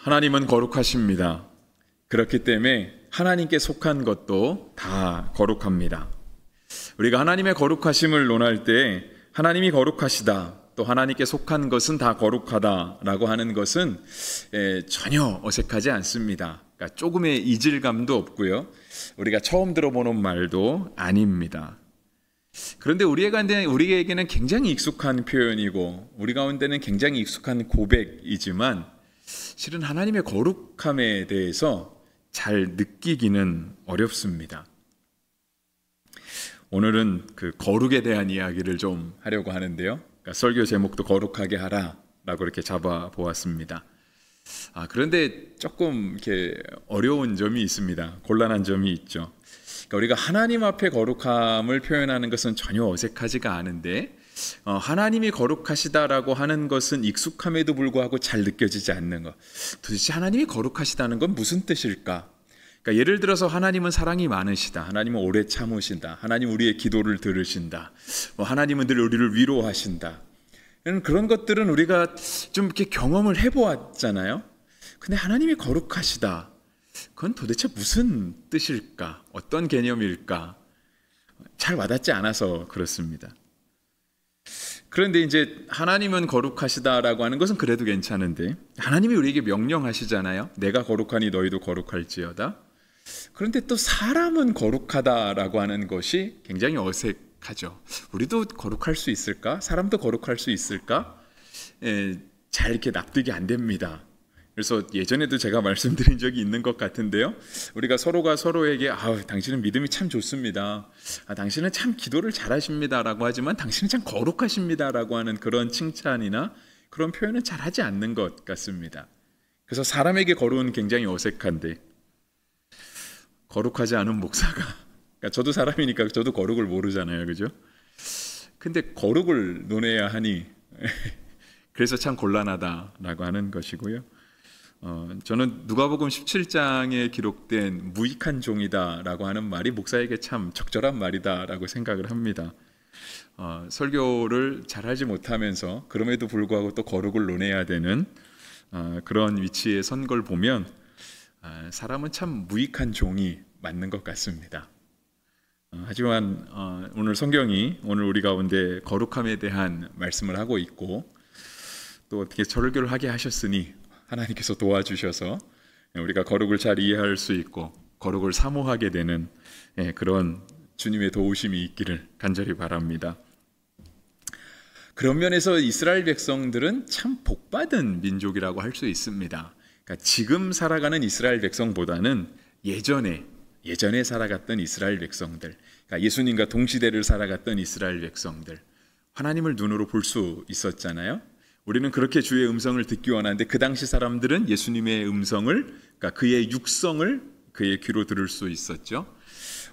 하나님은 거룩하십니다. 그렇기 때문에 하나님께 속한 것도 다 거룩합니다. 우리가 하나님의 거룩하심을 논할 때 하나님이 거룩하시다, 또 하나님께 속한 것은 다 거룩하다라고 하는 것은 전혀 어색하지 않습니다. 그러니까 조금의 이질감도 없고요. 우리가 처음 들어보는 말도 아닙니다. 그런데 우리에게는 굉장히 익숙한 표현이고 우리 가운데는 굉장히 익숙한 고백이지만 실은 하나님의 거룩함에 대해서 잘 느끼기는 어렵습니다. 오늘은 그 거룩에 대한 이야기를 좀 하려고 하는데요. 그러니까 설교 제목도 거룩하게 하라라고 이렇게 잡아 보았습니다. 그런데 조금 이렇게 어려운 점이 있습니다. 곤란한 점이 있죠. 그러니까 우리가 하나님 앞에 거룩함을 표현하는 것은 전혀 어색하지가 않은데 하나님이 거룩하시다라고 하는 것은 익숙함에도 불구하고 잘 느껴지지 않는 것. 도대체 하나님이 거룩하시다는 건 무슨 뜻일까? 그러니까 예를 들어서 하나님은 사랑이 많으시다, 하나님은 오래 참으신다, 하나님 우리의 기도를 들으신다, 하나님은 늘 우리를 위로하신다. 그런 것들은 우리가 좀 이렇게 경험을 해보았잖아요. 근데 하나님이 거룩하시다, 그건 도대체 무슨 뜻일까? 어떤 개념일까? 잘 와닿지 않아서 그렇습니다. 그런데 이제 하나님은 거룩하시다라고 하는 것은 그래도 괜찮은데 하나님이 우리에게 명령하시잖아요. 내가 거룩하니 너희도 거룩할지어다. 그런데 또 사람은 거룩하다라고 하는 것이 굉장히 어색하죠. 우리도 거룩할 수 있을까? 사람도 거룩할 수 있을까? 잘 이렇게 납득이 안 됩니다. 그래서 예전에도 제가 말씀드린 적이 있는 것 같은데요. 우리가 서로가 서로에게 당신은 믿음이 참 좋습니다. 당신은 참 기도를 잘하십니다라고 하지만 당신은 참 거룩하십니다라고 하는 그런 칭찬이나 그런 표현은 잘 하지 않는 것 같습니다. 그래서 사람에게 거룩은 굉장히 어색한데 거룩하지 않은 목사가, 그러니까 저도 사람이니까 저도 거룩을 모르잖아요, 그죠? 근데 거룩을 논해야 하니 그래서 참 곤란하다라고 하는 것이고요. 저는 누가복음 17장에 기록된 무익한 종이다라고 하는 말이 목사에게 참 적절한 말이다라고 생각을 합니다. 설교를 잘하지 못하면서 그럼에도 불구하고 또 거룩을 논해야 되는 그런 위치에 선 걸 보면 사람은 참 무익한 종이 맞는 것 같습니다. 하지만 오늘 성경이 오늘 우리 가운데 거룩함에 대한 말씀을 하고 있고 또 어떻게 설교를 하게 하셨으니 하나님께서 도와주셔서 우리가 거룩을 잘 이해할 수 있고 거룩을 사모하게 되는 그런 주님의 도우심이 있기를 간절히 바랍니다. 그런 면에서 이스라엘 백성들은 참 복받은 민족이라고 할 수 있습니다. 그러니까 지금 살아가는 이스라엘 백성보다는 예전에 살아갔던 이스라엘 백성들, 그러니까 예수님과 동시대를 살아갔던 이스라엘 백성들, 하나님을 눈으로 볼 수 있었잖아요. 우리는 그렇게 주의 음성을 듣기 원하는데 그 당시 사람들은 예수님의 음성을, 그러니까 그의 육성을 그의 귀로 들을 수 있었죠.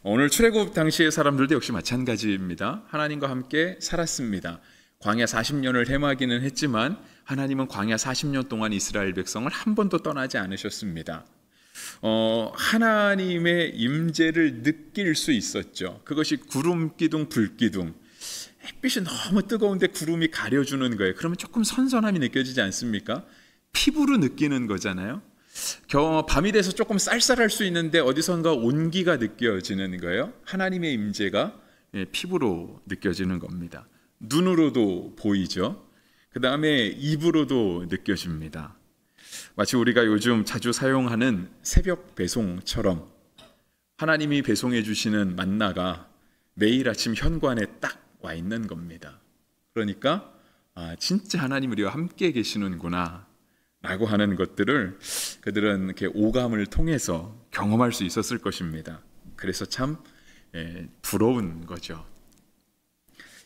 오늘 출애굽 당시의 사람들도 역시 마찬가지입니다. 하나님과 함께 살았습니다. 광야 40년을 헤매기는 했지만 하나님은 광야 40년 동안 이스라엘 백성을 한 번도 떠나지 않으셨습니다. 하나님의 임재를 느낄 수 있었죠. 그것이 구름 기둥, 불 기둥. 햇빛이 너무 뜨거운데 구름이 가려주는 거예요. 그러면 조금 선선함이 느껴지지 않습니까? 피부로 느끼는 거잖아요. 밤이 돼서 조금 쌀쌀할 수 있는데 어디선가 온기가 느껴지는 거예요. 하나님의 임재가 피부로 느껴지는 겁니다. 눈으로도 보이죠. 그 다음에 입으로도 느껴집니다. 마치 우리가 요즘 자주 사용하는 새벽 배송처럼 하나님이 배송해 주시는 만나가 매일 아침 현관에 딱 와 있는 겁니다. 그러니까 진짜 하나님 우리와 함께 계시는구나 라고 하는 것들을 그들은 이렇게 오감을 통해서 경험할 수 있었을 것입니다. 그래서 참 부러운 거죠.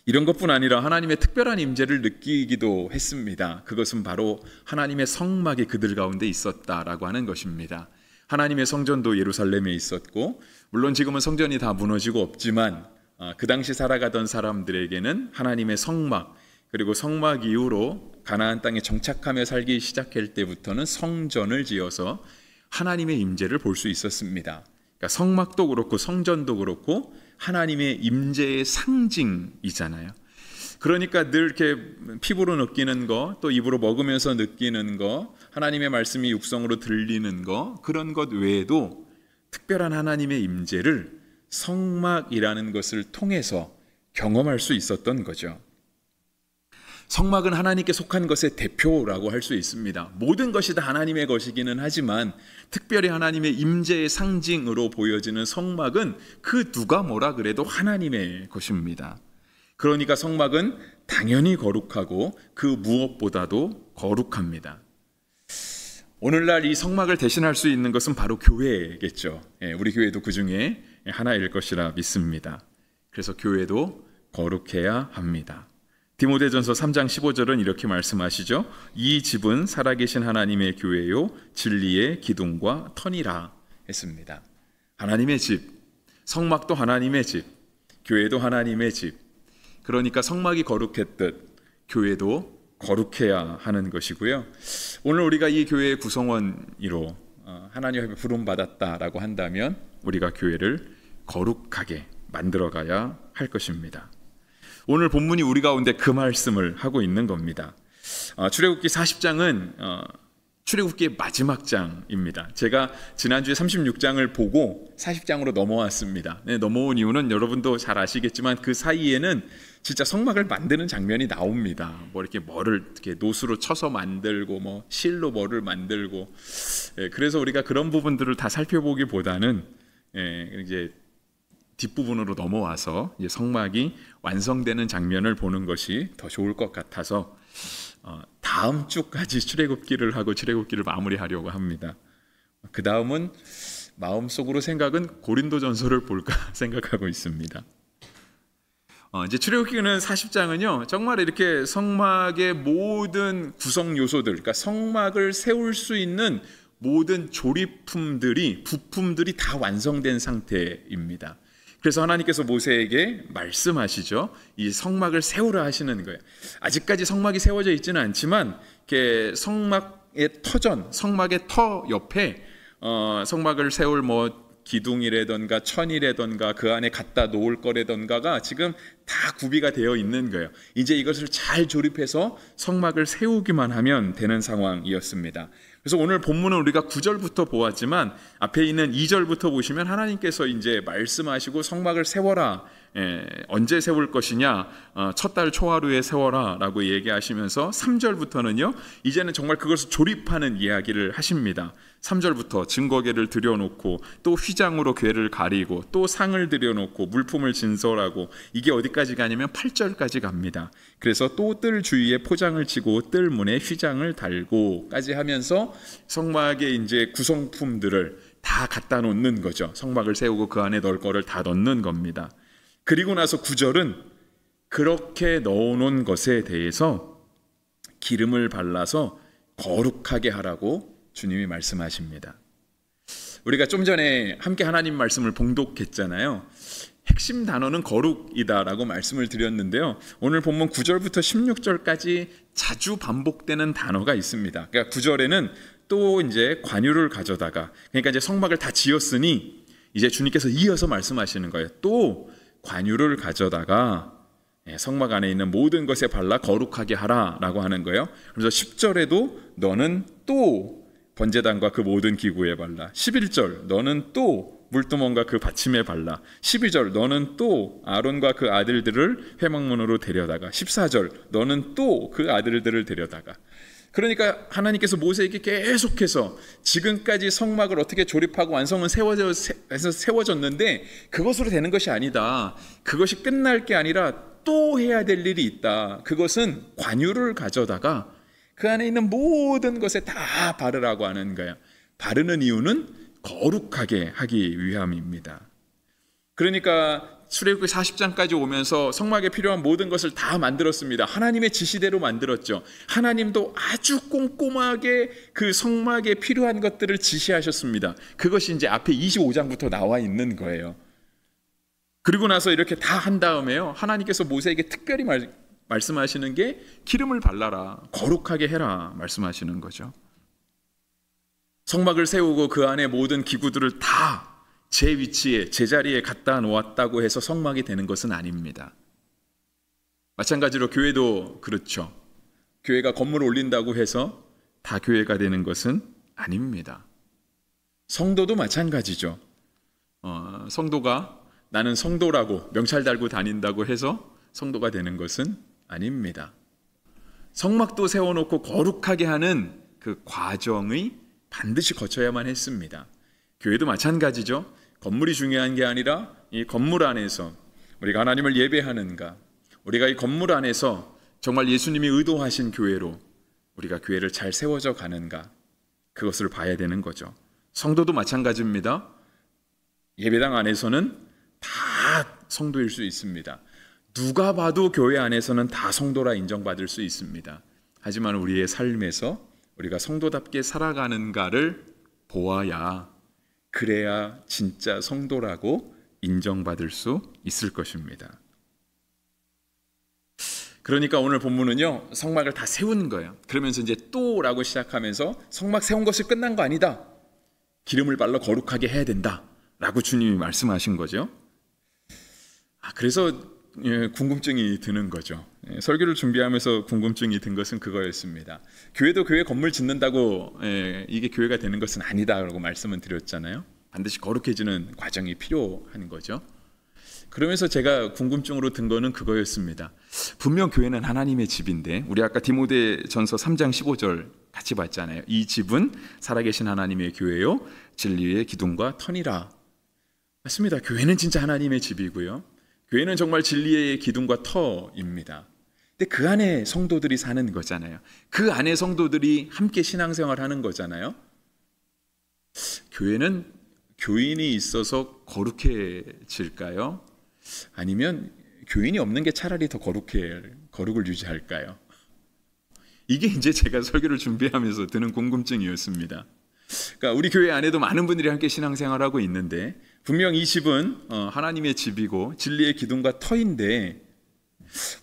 이런 것뿐 아니라 하나님의 특별한 임재를 느끼기도 했습니다. 그것은 바로 하나님의 성막이 그들 가운데 있었다라고 하는 것입니다. 하나님의 성전도 예루살렘에 있었고 물론 지금은 성전이 다 무너지고 없지만 그 당시 살아가던 사람들에게는 하나님의 성막, 그리고 성막 이후로 가나안 땅에 정착하며 살기 시작할 때부터는 성전을 지어서 하나님의 임재를 볼 수 있었습니다. 그러니까 성막도 그렇고 성전도 그렇고 하나님의 임재의 상징이잖아요. 그러니까 늘 이렇게 피부로 느끼는 거, 또 입으로 먹으면서 느끼는 거, 하나님의 말씀이 육성으로 들리는 거, 그런 것 외에도 특별한 하나님의 임재를 성막이라는 것을 통해서 경험할 수 있었던 거죠. 성막은 하나님께 속한 것의 대표라고 할 수 있습니다. 모든 것이 다 하나님의 것이기는 하지만 특별히 하나님의 임재의 상징으로 보여지는 성막은 그 누가 뭐라 그래도 하나님의 것입니다. 그러니까 성막은 당연히 거룩하고 그 무엇보다도 거룩합니다. 오늘날 이 성막을 대신할 수 있는 것은 바로 교회겠죠. 우리 교회도 그 중에 하나일 것이라 믿습니다. 그래서 교회도 거룩해야 합니다. 디모데전서 3장 15절은 이렇게 말씀하시죠. 이 집은 살아계신 하나님의 교회요 진리의 기둥과 터니라 했습니다. 하나님의 집, 성막도 하나님의 집, 교회도 하나님의 집. 그러니까 성막이 거룩했듯 교회도 거룩해야 하는 것이고요. 오늘 우리가 이 교회의 구성원으로 하나님 앞에 부름받았다라고 한다면 우리가 교회를 거룩하게 만들어가야 할 것입니다. 오늘 본문이 우리 가운데 그 말씀을 하고 있는 겁니다. 출애굽기 40장은 출애굽기의 마지막 장입니다. 제가 지난주에 36장을 보고 40장으로 넘어왔습니다. 넘어온 이유는 여러분도 잘 아시겠지만 그 사이에는 진짜 성막을 만드는 장면이 나옵니다. 뭐 이렇게 뭐를 이렇게 노수로 쳐서 만들고 뭐 실로 뭐를 만들고, 그래서 우리가 그런 부분들을 다 살펴보기보다는 이제 뒷부분으로 넘어와서 이제 성막이 완성되는 장면을 보는 것이 더 좋을 것 같아서 다음 주까지 출애굽기를 하고 출애굽기를 마무리하려고 합니다. 그 다음은 마음속으로 생각은 고린도전서를 볼까 생각하고 있습니다. 이제 출애굽기는 40장은요 정말 이렇게 성막의 모든 구성 요소들, 그러니까 성막을 세울 수 있는 모든 조립품들이 부품들이 다 완성된 상태입니다. 그래서 하나님께서 모세에게 말씀하시죠. 이 성막을 세우라 하시는 거예요. 아직까지 성막이 세워져 있지는 않지만 이렇게 성막의 터전, 성막의 터 옆에 성막을 세울 뭐 기둥이라던가 천이라던가 그 안에 갖다 놓을 거라던가가 지금 다 구비가 되어 있는 거예요. 이제 이것을 잘 조립해서 성막을 세우기만 하면 되는 상황이었습니다. 그래서 오늘 본문은 우리가 9절부터 보았지만 앞에 있는 2절부터 보시면 하나님께서 이제 말씀하시고 성막을 세워라. 언제 세울 것이냐, 첫 달 초하루에 세워라 라고 얘기하시면서 3절부터는요 이제는 정말 그것을 조립하는 이야기를 하십니다. 3절부터 증거궤를 들여놓고 또 휘장으로 궤를 가리고 또 상을 들여놓고 물품을 진설하고, 이게 어디까지 가냐면 8절까지 갑니다. 그래서 또 뜰 주위에 포장을 치고 뜰 문에 휘장을 달고까지 하면서 성막의 이제 구성품들을 다 갖다 놓는 거죠. 성막을 세우고 그 안에 넣을 거를 다 넣는 겁니다. 그리고 나서 9절은 그렇게 넣어놓은 것에 대해서 기름을 발라서 거룩하게 하라고 주님이 말씀하십니다. 우리가 좀 전에 함께 하나님 말씀을 봉독했잖아요. 핵심 단어는 거룩이다라고 말씀을 드렸는데요. 오늘 본문 9절부터 16절까지 자주 반복되는 단어가 있습니다. 그러니까 9절에는 또 이제 관유를 가져다가, 그러니까 이제 성막을 다 지었으니 이제 주님께서 이어서 말씀하시는 거예요. 또 관유를 가져다가 성막 안에 있는 모든 것에 발라 거룩하게 하라라고 하는 거예요. 그래서 10절에도 너는 또 번제단과 그 모든 기구에 발라, 11절 너는 또 물두멍과 그 받침에 발라, 12절 너는 또 아론과 그 아들들을 회막문으로 데려다가, 14절 너는 또 그 아들들을 데려다가. 그러니까 하나님께서 모세에게 계속해서 지금까지 성막을 어떻게 조립하고 완성은 세워졌는데 그것으로 되는 것이 아니다. 그것이 끝날 게 아니라 또 해야 될 일이 있다. 그것은 관유를 가져다가 그 안에 있는 모든 것에 다 바르라고 하는 거예요. 바르는 이유는 거룩하게 하기 위함입니다. 그러니까 출애굽기 40장까지 오면서 성막에 필요한 모든 것을 다 만들었습니다. 하나님의 지시대로 만들었죠. 하나님도 아주 꼼꼼하게 그 성막에 필요한 것들을 지시하셨습니다. 그것이 이제 앞에 25장부터 나와 있는 거예요. 그리고 나서 이렇게 다 한 다음에요, 하나님께서 모세에게 특별히 말씀하시는 게 기름을 발라라, 거룩하게 해라 말씀하시는 거죠. 성막을 세우고 그 안에 모든 기구들을 다 제 위치에, 제자리에 갖다 놓았다고 해서 성막이 되는 것은 아닙니다. 마찬가지로 교회도 그렇죠. 교회가 건물을 올린다고 해서 다 교회가 되는 것은 아닙니다. 성도도 마찬가지죠. 성도가 나는 성도라고 명찰 달고 다닌다고 해서 성도가 되는 것은 아닙니다. 성막도 세워놓고 거룩하게 하는 그 과정의 반드시 거쳐야만 했습니다. 교회도 마찬가지죠. 건물이 중요한 게 아니라 이 건물 안에서 우리가 하나님을 예배하는가, 우리가 이 건물 안에서 정말 예수님이 의도하신 교회로 우리가 교회를 잘 세워져 가는가, 그것을 봐야 되는 거죠. 성도도 마찬가지입니다. 예배당 안에서는 다 성도일 수 있습니다. 누가 봐도 교회 안에서는 다 성도라 인정받을 수 있습니다. 하지만 우리의 삶에서 우리가 성도답게 살아가는가를 보아야, 그래야 진짜 성도라고 인정받을 수 있을 것입니다. 그러니까 오늘 본문은요, 성막을 다 세운 거예요. 그러면서 이제 또라고 시작하면서 성막 세운 것이 끝난 거 아니다. 기름을 발라 거룩하게 해야 된다 라고 주님이 말씀하신 거죠. 그래서 궁금증이 드는 거죠. 설교를 준비하면서 궁금증이 든 것은 그거였습니다. 교회도 교회 건물 짓는다고 이게 교회가 되는 것은 아니다라고 말씀을 드렸잖아요. 반드시 거룩해지는 과정이 필요한 거죠. 그러면서 제가 궁금증으로 든 거는 그거였습니다. 분명 교회는 하나님의 집인데, 우리 아까 디모데전서 3장 15절 같이 봤잖아요. 이 집은 살아계신 하나님의 교회요 진리의 기둥과 터니라. 맞습니다. 교회는 진짜 하나님의 집이고요, 교회는 정말 진리의 기둥과 터입니다. 근데 그 안에 성도들이 사는 거잖아요. 그 안에 성도들이 함께 신앙생활하는 거잖아요. 교회는 교인이 있어서 거룩해질까요? 아니면 교인이 없는 게 차라리 더 거룩을 유지할까요? 이게 이제 제가 설교를 준비하면서 드는 궁금증이었습니다. 그러니까 우리 교회 안에도 많은 분들이 함께 신앙생활하고 있는데, 분명 이 집은 하나님의 집이고 진리의 기둥과 터인데,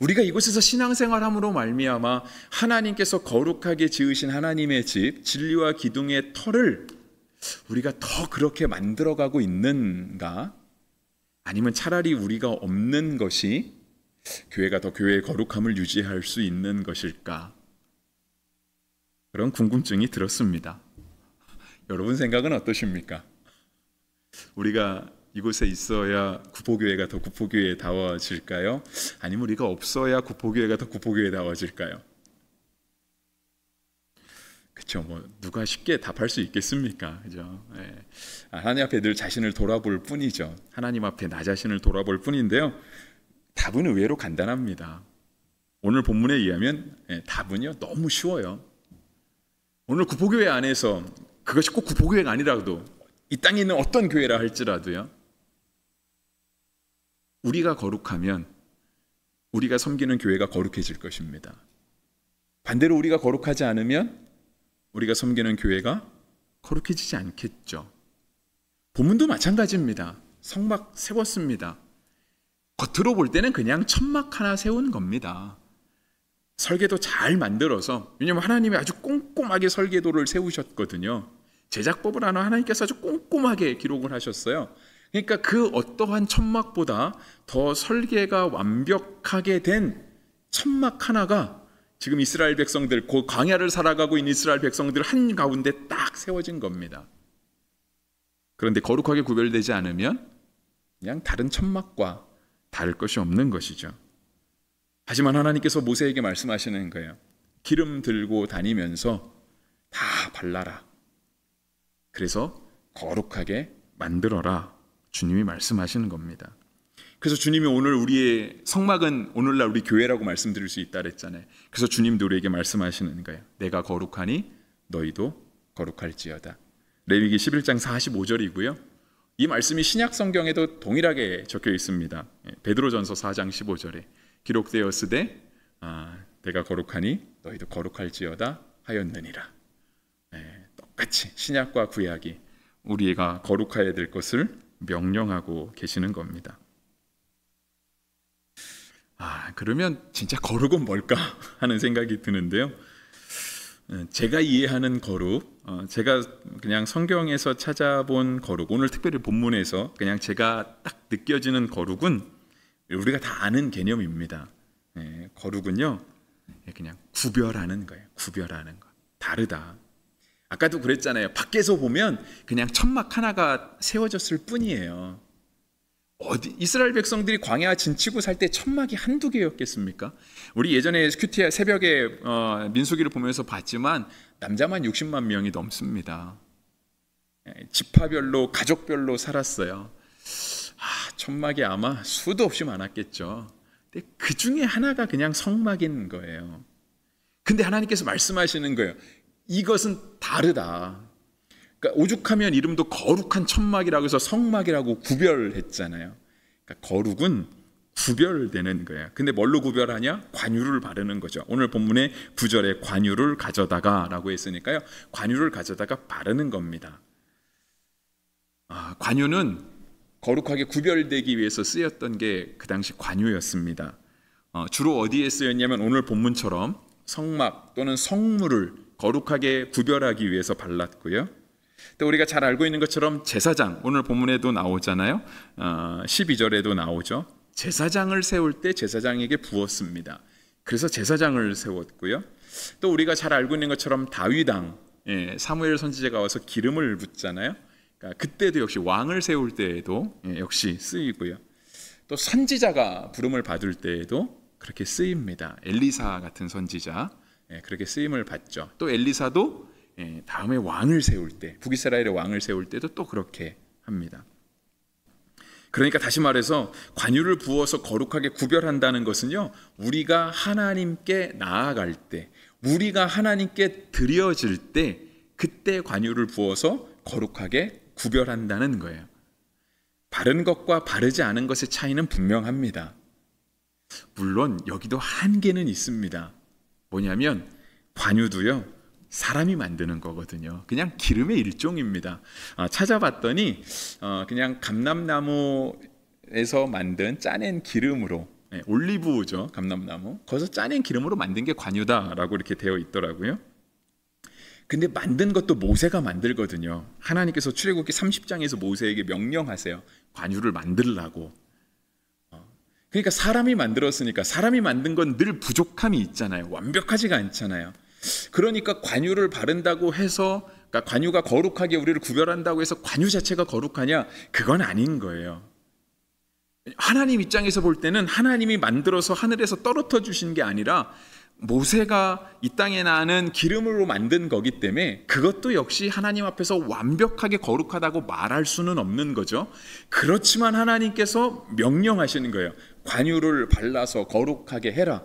우리가 이곳에서 신앙생활함으로 말미암아 하나님께서 거룩하게 지으신 하나님의 집, 진리와 기둥의 터를 우리가 더 그렇게 만들어가고 있는가? 아니면 차라리 우리가 없는 것이 교회가 더 교회의 거룩함을 유지할 수 있는 것일까? 그런 궁금증이 들었습니다. 여러분 생각은 어떠십니까? 우리가 이곳에 있어야 구포교회가 더 구포교회다워질까요? 아니면 우리가 없어야 구포교회가 더 구포교회다워질까요? 그렇죠. 누가 쉽게 답할 수 있겠습니까? 그죠? 하나님 앞에 늘 자신을 돌아볼 뿐이죠. 하나님 앞에 나 자신을 돌아볼 뿐인데요. 답은 의외로 간단합니다. 오늘 본문에 의하면 답은요 너무 쉬워요. 오늘 구포교회 안에서, 그것이 꼭 구포교회가 아니라도 이 땅에 있는 어떤 교회라 할지라도요, 우리가 거룩하면 우리가 섬기는 교회가 거룩해질 것입니다. 반대로 우리가 거룩하지 않으면 우리가 섬기는 교회가 거룩해지지 않겠죠. 본문도 마찬가지입니다. 성막 세웠습니다. 겉으로 볼 때는 그냥 천막 하나 세운 겁니다. 설계도 잘 만들어서, 왜냐하면 하나님이 아주 꼼꼼하게 설계도를 세우셨거든요. 제작법을 하나님께서 아주 꼼꼼하게 기록을 하셨어요. 그러니까 그 어떠한 천막보다 더 설계가 완벽하게 된 천막 하나가 지금 이스라엘 백성들, 그 광야를 살아가고 있는 이스라엘 백성들 한가운데 딱 세워진 겁니다. 그런데 거룩하게 구별되지 않으면 그냥 다른 천막과 다를 것이 없는 것이죠. 하지만 하나님께서 모세에게 말씀하시는 거예요. 기름 들고 다니면서 다 발라라. 그래서 거룩하게 만들어라. 주님이 말씀하시는 겁니다. 그래서 주님이 오늘 우리의 성막은 오늘날 우리 교회라고 말씀드릴 수 있다 그랬잖아요. 그래서 주님도 우리에게 말씀하시는 거예요. 내가 거룩하니 너희도 거룩할지어다. 레위기 11장 45절이고요. 이 말씀이 신약 성경에도 동일하게 적혀 있습니다. 베드로전서 4장 15절에 기록되었으되 내가 거룩하니 너희도 거룩할지어다 하였느니라. 똑같이 신약과 구약이 우리가 거룩해야 될 것을 명령하고 계시는 겁니다. 그러면 진짜 거룩은 뭘까 하는 생각이 드는데요. 제가 이해하는 거룩, 제가 그냥 성경에서 찾아본 거룩, 오늘 특별히 본문에서 그냥 제가 딱 느껴지는 거룩은 우리가 다 아는 개념입니다. 거룩은요, 그냥 구별하는 거예요. 구별하는 거. 다르다. 아까도 그랬잖아요. 밖에서 보면 그냥 천막 하나가 세워졌을 뿐이에요. 이스라엘 백성들이 광야 진치고 살 때 천막이 한두 개였겠습니까? 우리 예전에 큐티아 새벽에 민수기를 보면서 봤지만 남자만 60만 명이 넘습니다. 지파별로 가족별로 살았어요. 천막이 아마 수도 없이 많았겠죠. 근데 그 중에 하나가 그냥 성막인 거예요. 근데 하나님께서 말씀하시는 거예요. 이것은 다르다. 그러니까 오죽하면 이름도 거룩한 천막이라고 해서 성막이라고 구별했잖아요. 그러니까 거룩은 구별되는 거예요. 근데 뭘로 구별하냐? 관유를 바르는 거죠. 오늘 본문의 9절에 관유를 가져다가 라고 했으니까요. 관유를 가져다가 바르는 겁니다. 관유는 거룩하게 구별되기 위해서 쓰였던 게 그 당시 관유였습니다. 주로 어디에 쓰였냐면 오늘 본문처럼 성막 또는 성물을 거룩하게 구별하기 위해서 발랐고요. 또 우리가 잘 알고 있는 것처럼 제사장, 오늘 본문에도 나오잖아요. 12절에도 나오죠. 제사장을 세울 때 제사장에게 부었습니다. 그래서 제사장을 세웠고요. 또 우리가 잘 알고 있는 것처럼 다윗왕, 사무엘 선지자가 와서 기름을 붓잖아요. 그러니까 그때도 역시 왕을 세울 때에도 역시 쓰이고요. 또 선지자가 부름을 받을 때에도 그렇게 쓰입니다. 엘리사 같은 선지자 그렇게 쓰임을 받죠. 또 엘리사도 다음에 왕을 세울 때, 북이스라엘의 왕을 세울 때도 또 그렇게 합니다. 그러니까 다시 말해서 관유를 부어서 거룩하게 구별한다는 것은요, 우리가 하나님께 나아갈 때, 우리가 하나님께 드려질 때 그때 관유를 부어서 거룩하게 구별한다는 거예요. 바른 것과 바르지 않은 것의 차이는 분명합니다. 물론 여기도 한계는 있습니다. 뭐냐면 관유도요, 사람이 만드는 거거든요. 그냥 기름의 일종입니다. 찾아봤더니 그냥 감람나무에서 만든 짜낸 기름으로, 올리브오죠, 감람나무. 거기서 짜낸 기름으로 만든 게 관유다라고 이렇게 되어 있더라고요. 근데 만든 것도 모세가 만들거든요. 하나님께서 출애굽기 30장에서 모세에게 명령하세요. 관유를 만들라고. 그러니까 사람이 만들었으니까 사람이 만든 건 늘 부족함이 있잖아요. 완벽하지가 않잖아요. 그러니까 관유를 바른다고 해서, 그러니까 관유가 거룩하게 우리를 구별한다고 해서 관유 자체가 거룩하냐? 그건 아닌 거예요. 하나님 입장에서 볼 때는 하나님이 만들어서 하늘에서 떨어져 주신 게 아니라 모세가 이 땅에 나는 기름으로 만든 거기 때문에 그것도 역시 하나님 앞에서 완벽하게 거룩하다고 말할 수는 없는 거죠. 그렇지만 하나님께서 명령하시는 거예요. 관유를 발라서 거룩하게 해라.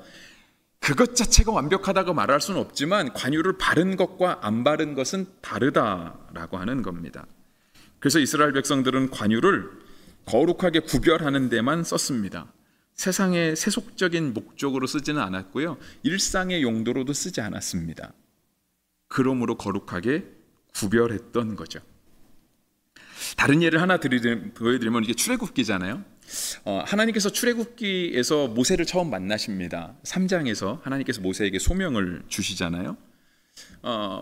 그것 자체가 완벽하다고 말할 수는 없지만 관유를 바른 것과 안 바른 것은 다르다라고 하는 겁니다. 그래서 이스라엘 백성들은 관유를 거룩하게 구별하는 데만 썼습니다. 세상의 세속적인 목적으로 쓰지는 않았고요. 일상의 용도로도 쓰지 않았습니다. 그러므로 거룩하게 구별했던 거죠. 다른 예를 하나 보여드리면 이게 출애굽기잖아요. 하나님께서 출애굽기에서 모세를 처음 만나십니다. 3장에서 하나님께서 모세에게 소명을 주시잖아요.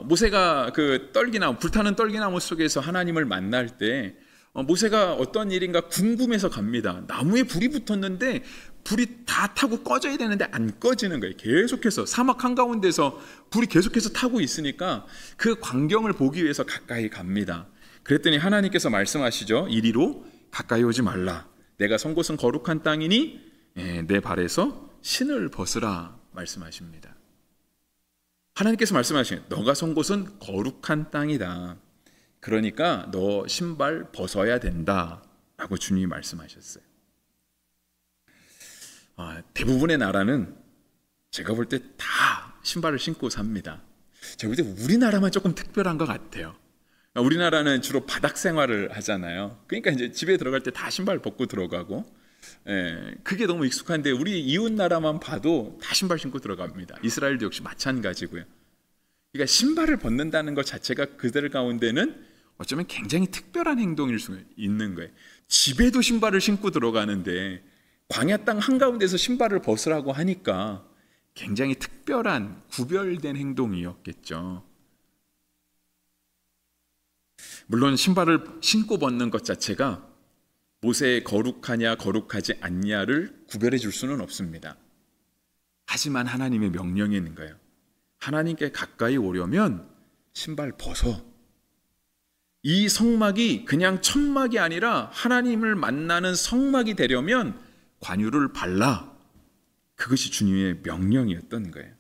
모세가 그 떨기나무, 불타는 떨기나무 속에서 하나님을 만날 때 모세가 어떤 일인가 궁금해서 갑니다. 나무에 불이 붙었는데 불이 다 타고 꺼져야 되는데 안 꺼지는 거예요. 계속해서 사막 한가운데서 불이 계속해서 타고 있으니까 그 광경을 보기 위해서 가까이 갑니다. 그랬더니 하나님께서 말씀하시죠. 이리로 가까이 오지 말라. 내가 선 곳은 거룩한 땅이니 내 발에서 신을 벗으라 말씀하십니다. 하나님께서 말씀하시는 너가 선 곳은 거룩한 땅이다. 그러니까 너 신발 벗어야 된다라고 주님이 말씀하셨어요. 대부분의 나라는 제가 볼 때 다 신발을 신고 삽니다. 제가 볼 때 우리나라만 조금 특별한 것 같아요. 우리나라는 주로 바닥 생활을 하잖아요. 그러니까 이제 집에 들어갈 때 다 신발 벗고 들어가고, 그게 너무 익숙한데 우리 이웃 나라만 봐도 다 신발 신고 들어갑니다. 이스라엘도 역시 마찬가지고요. 그러니까 신발을 벗는다는 것 자체가 그들 가운데는 어쩌면 굉장히 특별한 행동일 수 있는 거예요. 집에도 신발을 신고 들어가는데 광야 땅 한가운데서 신발을 벗으라고 하니까 굉장히 특별한 구별된 행동이었겠죠. 물론 신발을 신고 벗는 것 자체가 모세의 거룩하냐 거룩하지 않냐를 구별해 줄 수는 없습니다. 하지만 하나님의 명령이 있는 거예요. 하나님께 가까이 오려면 신발 벗어. 이 성막이 그냥 천막이 아니라 하나님을 만나는 성막이 되려면 관유를 발라. 그것이 주님의 명령이었던 거예요.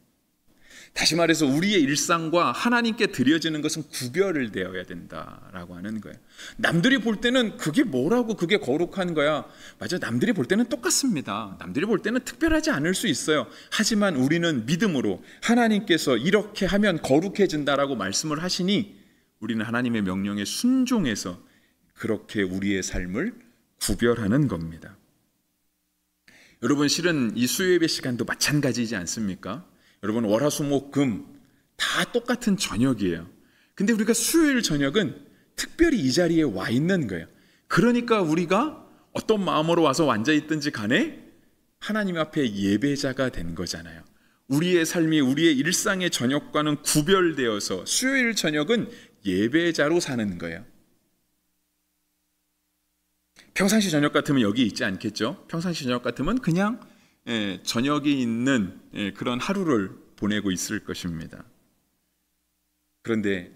다시 말해서 우리의 일상과 하나님께 드려지는 것은 구별을 되어야 된다라고 하는 거예요. 남들이 볼 때는 그게 뭐라고 그게 거룩한 거야. 맞아, 남들이 볼 때는 똑같습니다. 남들이 볼 때는 특별하지 않을 수 있어요. 하지만 우리는 믿음으로 하나님께서 이렇게 하면 거룩해진다라고 말씀을 하시니 우리는 하나님의 명령에 순종해서 그렇게 우리의 삶을 구별하는 겁니다. 여러분, 실은 이 수요예배 시간도 마찬가지이지 않습니까? 여러분, 월화수목금 다 똑같은 저녁이에요. 근데 우리가 수요일 저녁은 특별히 이 자리에 와 있는 거예요. 그러니까 우리가 어떤 마음으로 와서 앉아 있든지 간에 하나님 앞에 예배자가 된 거잖아요. 우리의 삶이 우리의 일상의 저녁과는 구별되어서 수요일 저녁은 예배자로 사는 거예요. 평상시 저녁 같으면 여기 있지 않겠죠? 평상시 저녁 같으면 그냥 저녁이 있는 그런 하루를 보내고 있을 것입니다. 그런데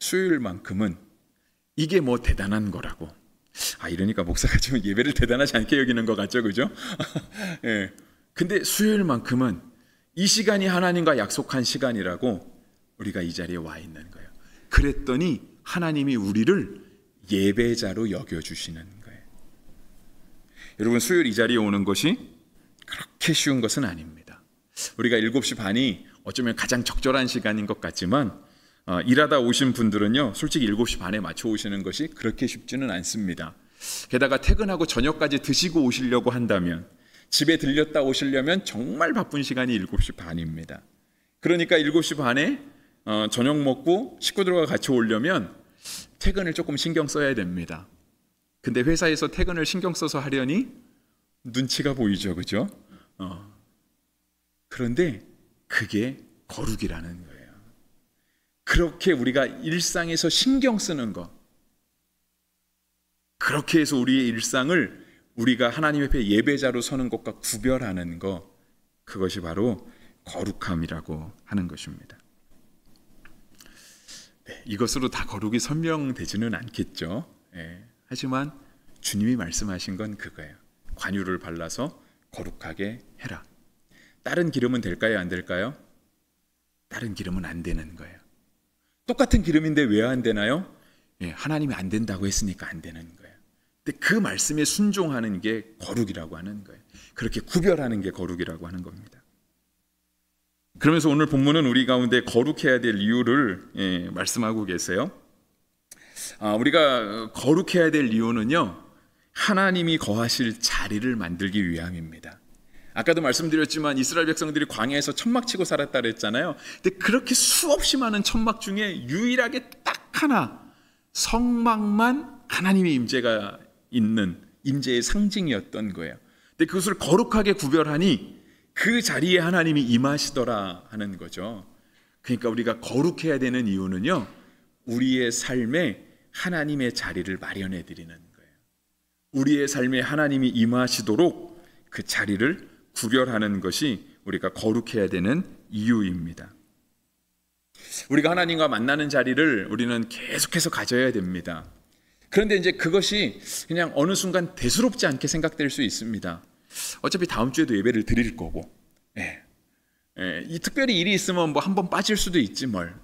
수요일만큼은 이게 뭐 대단한 거라고. 이러니까 목사가 지금 예배를 대단하지 않게 여기는 것 같죠, 그죠? 근데 수요일만큼은 이 시간이 하나님과 약속한 시간이라고 우리가 이 자리에 와 있는 거예요. 그랬더니 하나님이 우리를 예배자로 여겨주시는 거예요. 여러분, 수요일 이 자리에 오는 것이 그렇게 쉬운 것은 아닙니다. 우리가 7시 반이 어쩌면 가장 적절한 시간인 것 같지만 일하다 오신 분들은요, 솔직히 7시 반에 맞춰 오시는 것이 그렇게 쉽지는 않습니다. 게다가 퇴근하고 저녁까지 드시고 오시려고 한다면, 집에 들렸다 오시려면 정말 바쁜 시간이 7시 반입니다. 그러니까 7시 반에 저녁 먹고 식구들과 같이 오려면 퇴근을 조금 신경 써야 됩니다. 근데 회사에서 퇴근을 신경 써서 하려니 눈치가 보이죠, 그죠? 그런데 그게 거룩이라는 거예요. 그렇게 우리가 일상에서 신경 쓰는 것, 그렇게 해서 우리의 일상을 우리가 하나님 앞에 예배자로 서는 것과 구별하는 것, 그것이 바로 거룩함이라고 하는 것입니다. 이것으로 다 거룩이 설명되지는 않겠죠. 하지만 주님이 말씀하신 건 그거예요. 관유를 발라서 거룩하게 해라. 다른 기름은 될까요, 안 될까요? 다른 기름은 안 되는 거예요. 똑같은 기름인데 왜 안 되나요? 하나님이 안 된다고 했으니까 안 되는 거예요. 근데 그 말씀에 순종하는 게 거룩이라고 하는 거예요. 그렇게 구별하는 게 거룩이라고 하는 겁니다. 그러면서 오늘 본문은 우리 가운데 거룩해야 될 이유를 말씀하고 계세요. 우리가 거룩해야 될 이유는요, 하나님이 거하실 자리를 만들기 위함입니다. 아까도 말씀드렸지만 이스라엘 백성들이 광야에서 천막 치고 살았다 그랬잖아요. 근데 그렇게 수없이 많은 천막 중에 유일하게 딱 하나, 성막만 하나님의 임재가 있는 임재의 상징이었던 거예요. 근데 그것을 거룩하게 구별하니 그 자리에 하나님이 임하시더라 하는 거죠. 그러니까 우리가 거룩해야 되는 이유는요, 우리의 삶에 하나님의 자리를 마련해 드리는 거예요. 우리의 삶에 하나님이 임하시도록 그 자리를 구별하는 것이 우리가 거룩해야 되는 이유입니다. 우리가 하나님과 만나는 자리를 우리는 계속해서 가져야 됩니다. 그런데 이제 그것이 그냥 어느 순간 대수롭지 않게 생각될 수 있습니다. 어차피 다음 주에도 예배를 드릴 거고, 이 특별히 일이 있으면 뭐 한 번 빠질 수도 있지 뭘.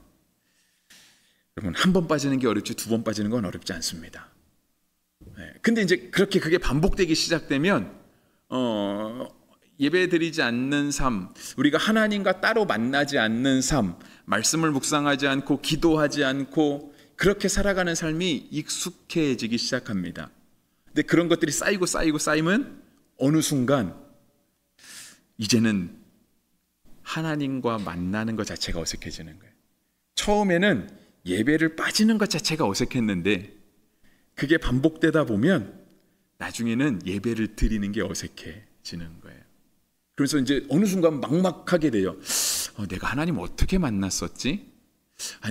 여러분, 한 번 빠지는 게 어렵지 2번 빠지는 건 어렵지 않습니다. 근데 이제 그렇게 그게 반복되기 시작되면 예배드리지 않는 삶, 우리가 하나님과 따로 만나지 않는 삶, 말씀을 묵상하지 않고 기도하지 않고 그렇게 살아가는 삶이 익숙해지기 시작합니다. 근데 그런 것들이 쌓이면 어느 순간 이제는 하나님과 만나는 것 자체가 어색해지는 거예요. 처음에는 예배를 빠지는 것 자체가 어색했는데 그게 반복되다 보면 나중에는 예배를 드리는 게 어색해지는 거예요. 그래서 이제 어느 순간 막막하게 돼요. 내가 하나님 어떻게 만났었지?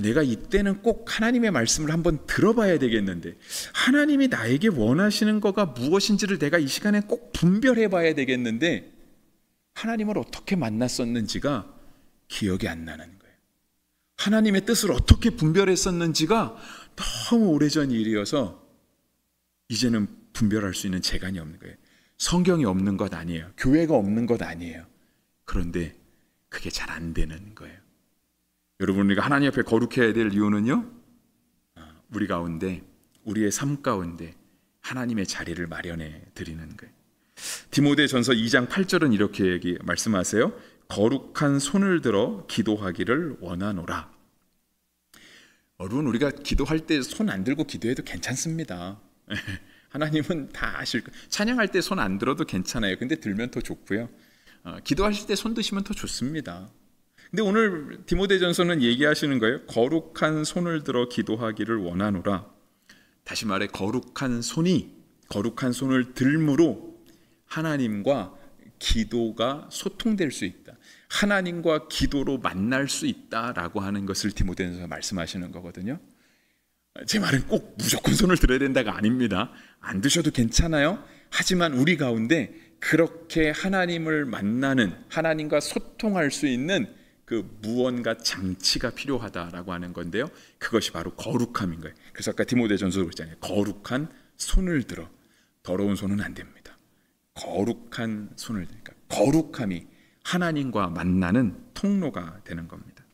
내가 이때는 꼭 하나님의 말씀을 한번 들어봐야 되겠는데, 하나님이 나에게 원하시는 거가 무엇인지를 내가 이 시간에 꼭 분별해 봐야 되겠는데, 하나님을 어떻게 만났었는지가 기억이 안 나는 거예요. 하나님의 뜻을 어떻게 분별했었는지가 너무 오래전 일이어서 이제는 분별할 수 있는 재간이 없는 거예요. 성경이 없는 것 아니에요. 교회가 없는 것 아니에요. 그런데 그게 잘 안 되는 거예요. 여러분, 우리가 하나님 앞에 거룩해야 될 이유는요, 우리 가운데, 우리의 삶 가운데 하나님의 자리를 마련해 드리는 거예요. 디모데전서 2장 8절은 이렇게 말씀하세요. 거룩한 손을 들어 기도하기를 원하노라. 여러분, 우리가 기도할 때 손 안 들고 기도해도 괜찮습니다. 하나님은 다 아실 거예요. 찬양할 때 손 안 들어도 괜찮아요. 근데 들면 더 좋고요. 기도하실 때 손 드시면 더 좋습니다. 근데 오늘 디모데전서는 얘기하시는 거예요. 거룩한 손을 들어 기도하기를 원하노라. 다시 말해, 거룩한 손을 들므로 하나님과 기도가 소통될 수 있다. 하나님과 기도로 만날 수 있다라고 하는 것을 디모데전서 말씀하시는 거거든요. 제 말은 꼭 무조건 손을 들어야 된다가 아닙니다. 안 드셔도 괜찮아요. 하지만 우리 가운데 그렇게 하나님을 만나는, 하나님과 소통할 수 있는 그 무언가 장치가 필요하다라고 하는 건데요. 그것이 바로 거룩함인 거예요. 그래서 아까 디모데전서도 그랬잖아요. 거룩한 손을 들어. 더러운 손은 안 됩니다. 거룩한 손을 들니까 거룩함이 하나님과 만나는 통로가 되는 겁니다.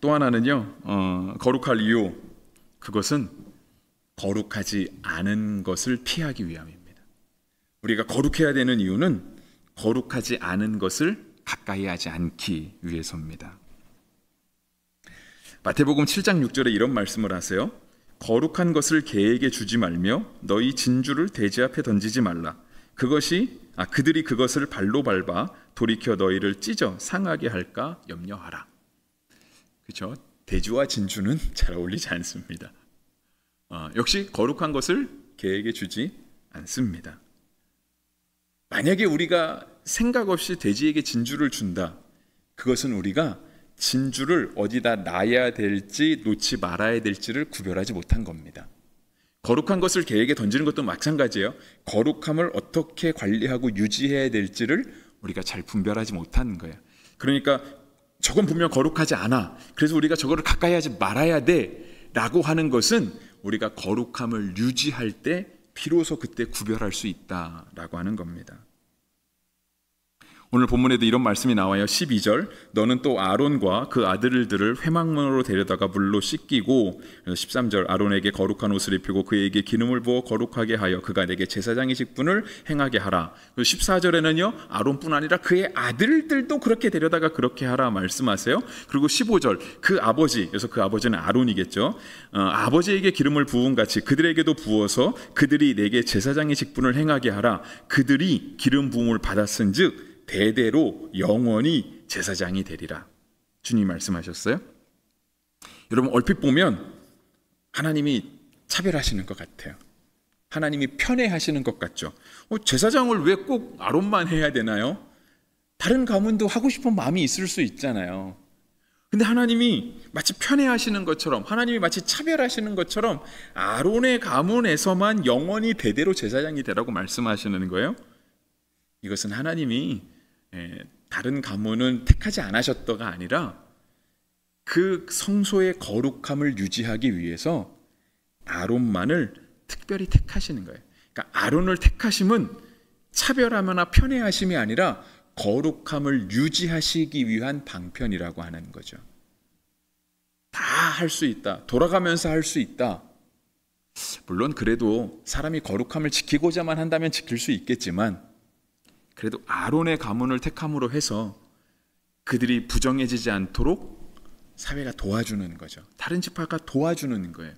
또 하나는요, 거룩할 이유, 그것은 거룩하지 않은 것을 피하기 위함입니다. 우리가 거룩해야 되는 이유는 거룩하지 않은 것을 가까이 하지 않기 위해서입니다. 마태복음 7장 6절에 이런 말씀을 하세요. 거룩한 것을 개에게 주지 말며 너희 진주를 돼지 앞에 던지지 말라. 그들이 그것을 발로 밟아 돌이켜 너희를 찢어 상하게 할까 염려하라. 그렇죠? 돼지와 진주는 잘 어울리지 않습니다. 역시 거룩한 것을 개에게 주지 않습니다. 만약에 우리가 생각 없이 돼지에게 진주를 준다, 그것은 우리가 진주를 어디다 놔야 될지 놓지 말아야 될지를 구별하지 못한 겁니다. 거룩한 것을 개에게 던지는 것도 마찬가지예요. 거룩함을 어떻게 관리하고 유지해야 될지를 우리가 잘 분별하지 못한 거예요. 그러니까 저건 분명 거룩하지 않아, 그래서 우리가 저거를 가까이 하지 말아야 돼 라고 하는 것은 우리가 거룩함을 유지할 때 비로소 그때 구별할 수 있다라고 하는 겁니다. 오늘 본문에도 이런 말씀이 나와요. 12절, 너는 또 아론과 그 아들들을 회막문으로 데려다가 물로 씻기고, 13절, 아론에게 거룩한 옷을 입히고 그에게 기름을 부어 거룩하게 하여 그가 내게 제사장의 직분을 행하게 하라. 14절에는요, 아론뿐 아니라 그의 아들들도 그렇게 데려다가 그렇게 하라 말씀하세요. 그리고 15절, 그 아버지, 그래서 그 아버지는 아론이겠죠. 아버지에게 기름을 부은 같이 그들에게도 부어서 그들이 내게 제사장의 직분을 행하게 하라. 그들이 기름 부음을 받았은즉 대대로 영원히 제사장이 되리라. 주님 말씀하셨어요. 여러분, 얼핏 보면 하나님이 차별하시는 것 같아요. 하나님이 편애하시는 것 같죠. 제사장을 왜 꼭 아론만 해야 되나요? 다른 가문도 하고 싶은 마음이 있을 수 있잖아요. 근데 하나님이 마치 편애하시는 것처럼, 하나님이 마치 차별하시는 것처럼 아론의 가문에서만 영원히 대대로 제사장이 되라고 말씀하시는 거예요. 이것은 하나님이 다른 가문은 택하지 않으셨다가 아니라 그 성소의 거룩함을 유지하기 위해서 아론만을 특별히 택하시는 거예요. 그러니까 아론을 택하심은 차별하거나 편애하심이 아니라 거룩함을 유지하시기 위한 방편이라고 하는 거죠. 다 할 수 있다. 돌아가면서 할 수 있다. 물론 그래도 사람이 거룩함을 지키고자만 한다면 지킬 수 있겠지만, 그래도 아론의 가문을 택함으로 해서 그들이 부정해지지 않도록 사회가 도와주는 거죠. 다른 지파가 도와주는 거예요.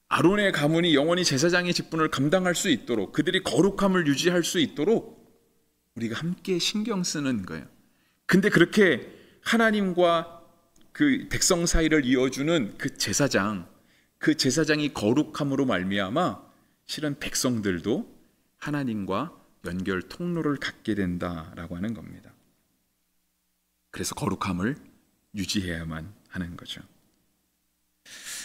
아론의 가문이 영원히 제사장의 직분을 감당할 수 있도록, 그들이 거룩함을 유지할 수 있도록 우리가 함께 신경 쓰는 거예요. 근데 그렇게 하나님과 그 백성 사이를 이어주는 그 제사장이 거룩함으로 말미암아 실은 백성들도 하나님과 연결 통로를 갖게 된다라고 하는 겁니다. 그래서 거룩함을 유지해야만 하는 거죠.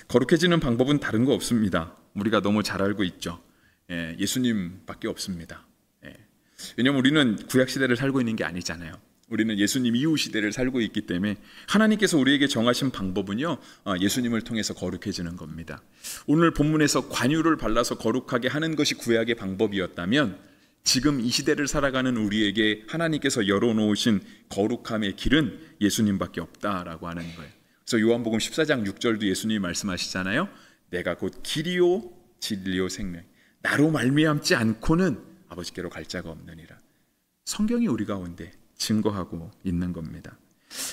거룩해지는 방법은 다른 거 없습니다. 우리가 너무 잘 알고 있죠. 예수님밖에 없습니다. 왜냐하면 우리는 구약 시대를 살고 있는 게 아니잖아요. 우리는 예수님 이후 시대를 살고 있기 때문에 하나님께서 우리에게 정하신 방법은요, 예수님을 통해서 거룩해지는 겁니다. 오늘 본문에서 관유를 발라서 거룩하게 하는 것이 구약의 방법이었다면 지금 이 시대를 살아가는 우리에게 하나님께서 열어놓으신 거룩함의 길은 예수님밖에 없다라고 하는 거예요. 그래서 요한복음 14장 6절도 예수님이 말씀하시잖아요. 내가 곧 길이요 진리요 생명, 나로 말미암지 않고는 아버지께로 갈 자가 없느니라. 성경이 우리 가운데 증거하고 있는 겁니다.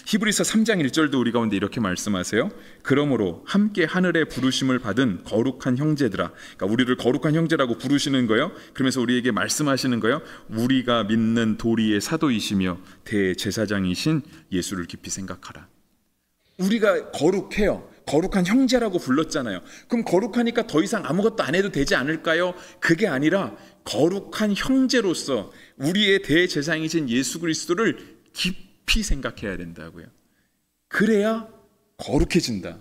히브리서 3장 1절도 우리 가운데 이렇게 말씀하세요. 그러므로 함께 하늘의 부르심을 받은 거룩한 형제들아, 그러니까 우리를 거룩한 형제라고 부르시는 거예요. 그러면서 우리에게 말씀하시는 거예요. 우리가 믿는 도리의 사도이시며 대제사장이신 예수를 깊이 생각하라. 우리가 거룩해요. 거룩한 형제라고 불렀잖아요. 그럼 거룩하니까 더 이상 아무것도 안 해도 되지 않을까요? 그게 아니라 거룩한 형제로서 우리의 대제사장이신 예수 그리스도를 깊이 생각해야 된다고요. 그래야 거룩해진다.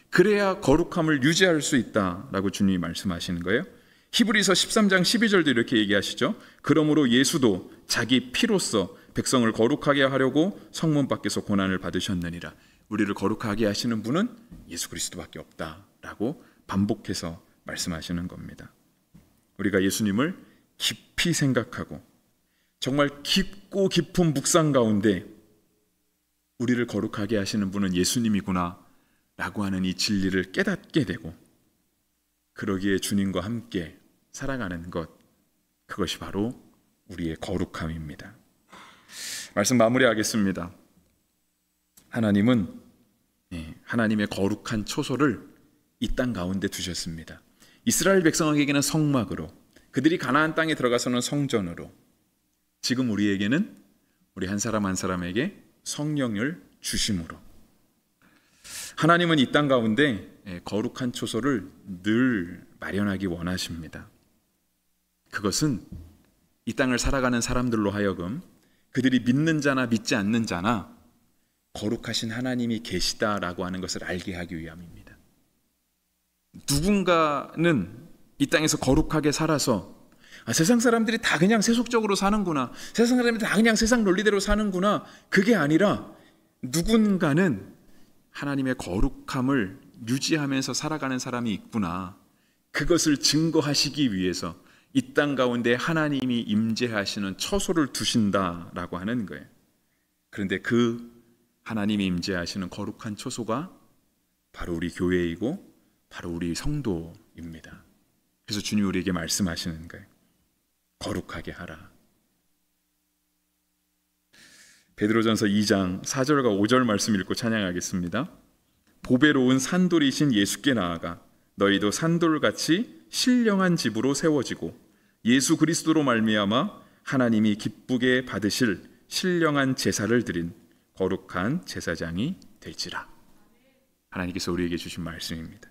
그래야 거룩함을 유지할 수 있다라고 주님이 말씀하시는 거예요. 히브리서 13장 12절도 이렇게 얘기하시죠. 그러므로 예수도 자기 피로써 백성을 거룩하게 하려고 성문 밖에서 고난을 받으셨느니라. 우리를 거룩하게 하시는 분은 예수 그리스도밖에 없다라고 반복해서 말씀하시는 겁니다. 우리가 예수님을 깊이 생각하고 정말 깊고 깊은 묵상 가운데 우리를 거룩하게 하시는 분은 예수님이구나 라고 하는 이 진리를 깨닫게 되고, 그러기에 주님과 함께 살아가는 것, 그것이 바로 우리의 거룩함입니다. 말씀 마무리하겠습니다. 하나님은 하나님의 거룩한 초소를 이 땅 가운데 두셨습니다. 이스라엘 백성에게는 성막으로, 그들이 가나안 땅에 들어가서는 성전으로, 지금 우리에게는 우리 한 사람 한 사람에게 성령을 주심으로, 하나님은 이 땅 가운데 거룩한 초소를 늘 마련하기 원하십니다. 그것은 이 땅을 살아가는 사람들로 하여금 그들이 믿는 자나 믿지 않는 자나 거룩하신 하나님이 계시다라고 하는 것을 알게 하기 위함입니다. 누군가는 이 땅에서 거룩하게 살아서 세상 사람들이 다 그냥 세속적으로 사는구나, 세상 사람들이 다 그냥 세상 논리대로 사는구나, 그게 아니라 누군가는 하나님의 거룩함을 유지하면서 살아가는 사람이 있구나, 그것을 증거하시기 위해서 이 땅 가운데 하나님이 임재하시는 처소를 두신다라고 하는 거예요. 그런데 그 하나님이 임재하시는 거룩한 처소가 바로 우리 교회이고 바로 우리 성도입니다. 그래서 주님이 우리에게 말씀하시는 거예요. 거룩하게 하라. 베드로전서 2장 4절과 5절 말씀 읽고 찬양하겠습니다. 보배로운 산돌이신 예수께 나아가 너희도 산돌같이 신령한 집으로 세워지고 예수 그리스도로 말미암아 하나님이 기쁘게 받으실 신령한 제사를 드린 거룩한 제사장이 될지라. 하나님께서 우리에게 주신 말씀입니다.